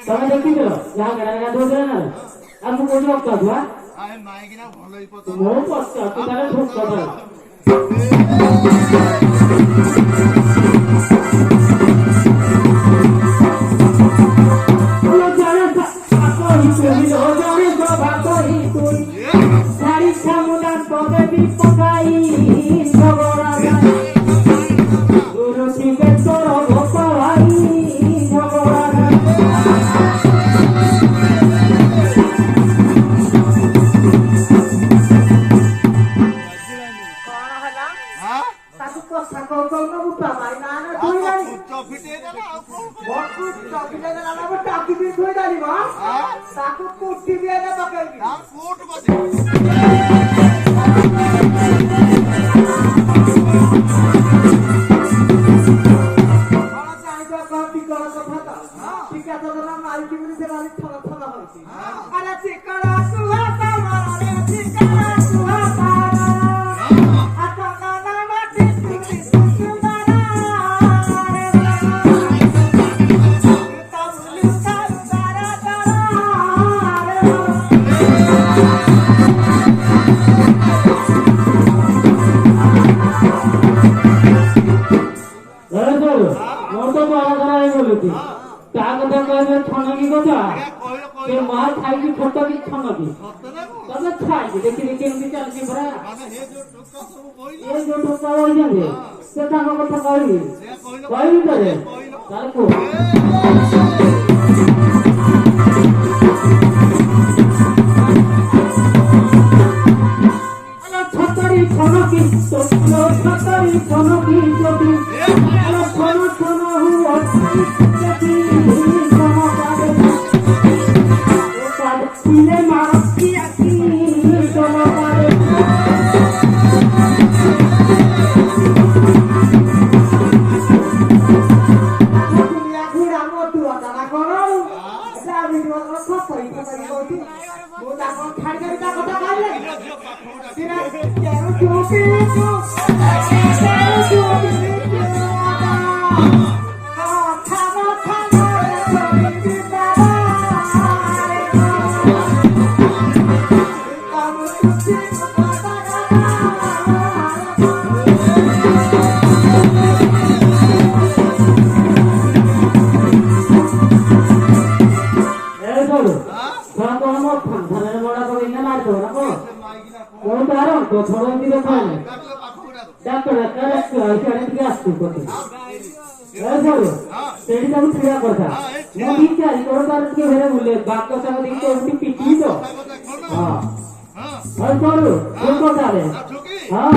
ତମେ ଦେଖିଥିଲ ଯାହା ଗାଡା ଗାଧଉଥିଲା ନା ଆଉ ମୁଁ କୋଉଠି ରଖୁଛୁ ମୁଁ ପଚାରୁଛି ତାହେଲେ ଢୋକ ଛନକି କଥା ସେ ମାଲ ଖାଇକି ଛୋଟ କି ଛନକି ତମେ ଖାଇକି ଦେଖିଲି କେମିତି ଚାଲିଛି ପରା ଏ ଯୋଉ ଠୋକା ବଳିଛନ୍ତି ସେ ତାଙ୍କ କଥା କହିବି ତରେ ତାର କୁହ ଛତରି ଛନକି ଛତରି ଛନକି ଯଦି ଛନ ଛନ ହୁଅ ସେଠି ତାକୁ ଛିଡ଼ା କରିଥା ମୁଁ ବିଚାରି ତୋର ତାର ଟିକେ ଘରେ ବୁଲେ ବାକ ସାଙ୍ଗ ଦେଇକି ତୋଠି ପିଟିବି ତ ହଁ ହଉ କରୁ କୋଉ କଥାରେ ହଁ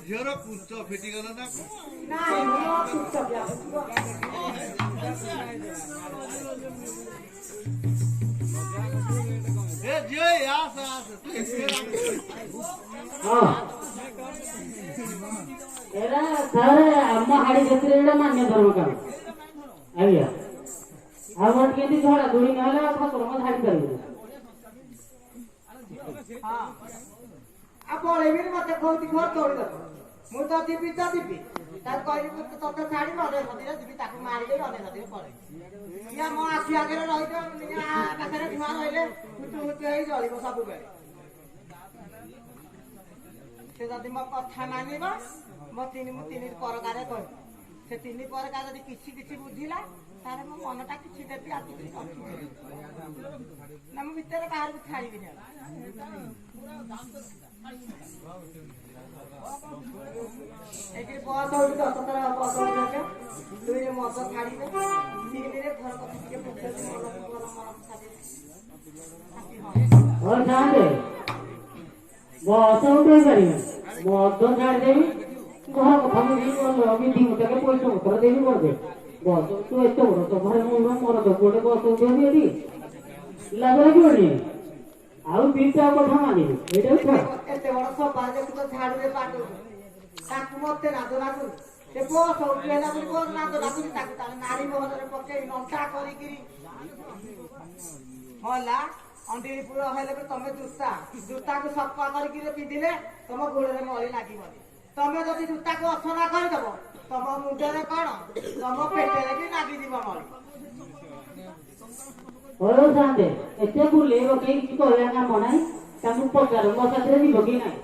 झीर पुष्ट फिटिगल ना एरा सर अम्मा हाडी घेतले मान्य धर्म काम ଆଜ୍ଞା ଆଉ ମୋର କେମିତି ଝଡ଼ା ଧୂଳି ନହେଲେ ଆଉ ଠାକୁର ମୁଁ ଛାଡ଼ି ପାରିବି ଆଉ ପଳେଇବିନି ମତେ କହୁଛି ଘର ତୋଳିଦବ ମୁଁ ତ ଯିବି ତାକୁ କହିବି ତତେ ଛାଡ଼ି ଅନେକ ନଦୀରେ ଯିବି ତାକୁ ମାରିଦେବି ଅନେକ ନଦୀରେ ପଳେଇବି ଇଏ ମୋ ଆଖି ଆଗରେ ରହିବ ପାଖରେ ଧୂଆଁ ରହିଲେ ହୁତୁ ହୁତୁ ହେଇ ଜଳିବ ସବୁବେଳେ ସେ ଯଦି ମୋ କଥା ମାନିବ ମୁଁ ତିନି ପରକାରେ କହିବି ସେ ତିନି ପରକାର ଯଦି କିଛି କିଛି ବୁଝିଲା ତାହେଲେ ମୋ ମନଟା କିଛି ଦେବି ଆଉ କିଛି ନା ମୁଁ ଭିତରେ କାହାକୁ ଛାଡ଼ିବିନି ଏଠି ବସ ହଉଛି 10 ଥର ବସ ହଉଛି 2ରେ ମଦ ଛାଡ଼ିବେ 3ରେ ଘର କଥା ଟିକେ ବୁଝେଇବେ और जाने बहुत उठे करेंगे बहुत तो छाड़ देवी घर कथा मुझे बोल अभी दिन तक पैसा उतर देवी बोल दे बहुत तो एत बड़ तो घर मुंह मोर तो गोटे बस उठे भी लगे कि ଆଉ ଦିଟା କଥା ମାନିବି ଏଇଟା ଛାଡ଼ ଏତେ ବଡ଼ ସଭା ଦେଖୁ ତ ଝାଡୁରେ ପାଟୁ ତାକୁ ମତେ ନାଦ ଲାଗୁନି ସେ ବସ ଉଠି ହେଲା ବୋଲି ବସ ନାଦ ଲାଗୁନି ତାକୁ ତାହେଲେ ନାରୀ ମହଲରେ ପକେଇ ନଣ୍ଟା କରିକିରି ହେଲା ଅଣ୍ଡିରି ପୁର ହେଲେ ବି ତମେ ଜୁତାକୁ ସଫା କରିକିରି ପିନ୍ଧିଲେ ତମ ଗୋଡ଼ରେ ମଳି ଲାଗିବନି ତମେ ଯଦି ଜୁତାକୁ ଅସନା କରିଦବ ତମ ମୁଣ୍ଡରେ କଣ ତମ ପେଟରେ ବି ଲାଗିଯିବ ମଳି ହଉ ସାଙ୍ଗେ ଏତେ ବୁଲେଇବ କେହି କିଛି କହିବା କାମ ନାହିଁ ତାଙ୍କୁ ପଚାର ମୋ ସାଥିରେ ଯିବ କି ନାହିଁ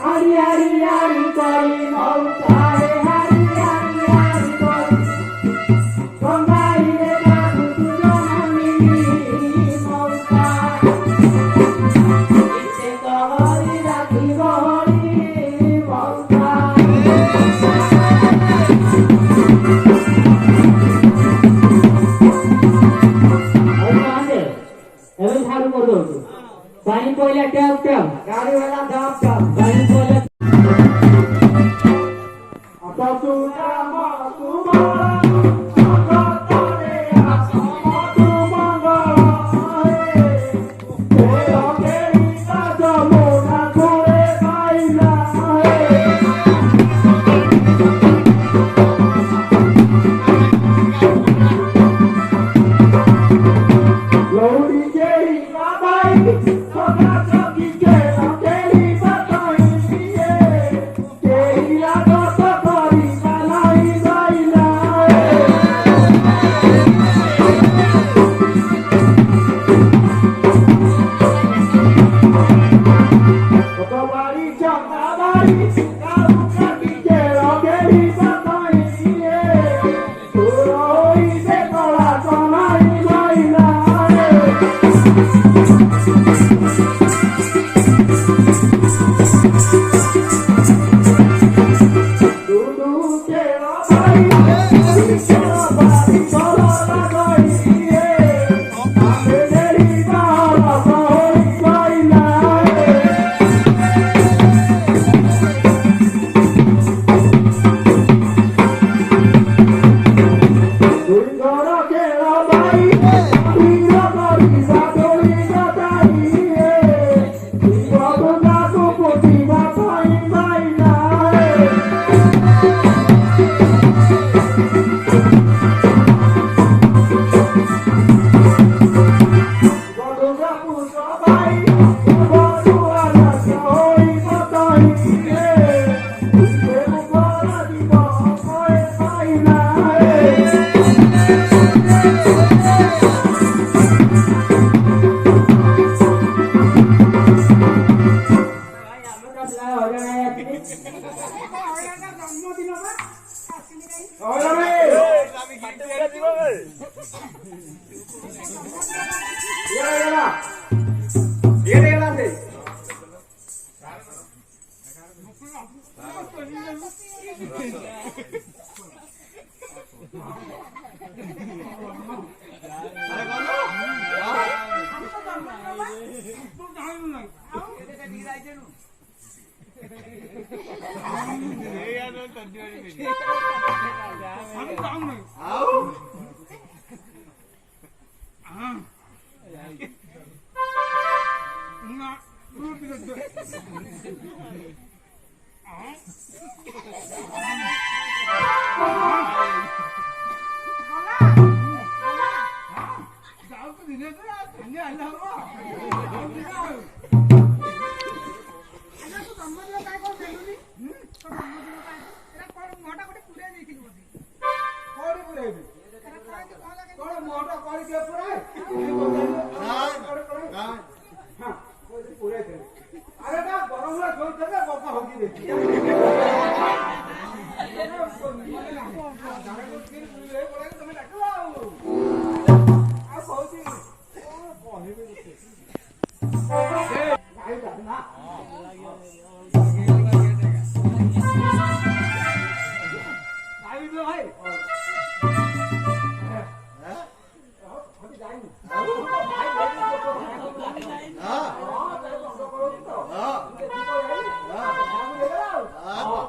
ହାରି ହାରି ହାରି କରି ମଉତାରେ ହାରି ହାରି ହାରି କରି ଗଙ୍ଗାଇରେ କାକୁ ତୁ ଜନମି ମଉତା ଇତେ କହରି ରାଖିବ ହରି ମଉତା ଏବେ ଝାଡୁ କରିଦଉଛୁ ପାଣି ପଇଲା ଟ୍ୟାପ ଟ୍ୟାପ ଗାଡି ହେଲା ଟ୍ୟାପ ଟ୍ୟାପ ପାଣି ପଇଲା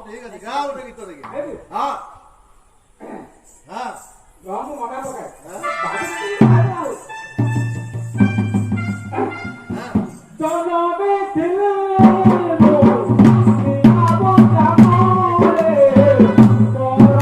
ঠিক আছে গাও ওটা গীত দেখি হ্যাঁ হ্যাঁ জনমে ছিলে আবো জামলে বড়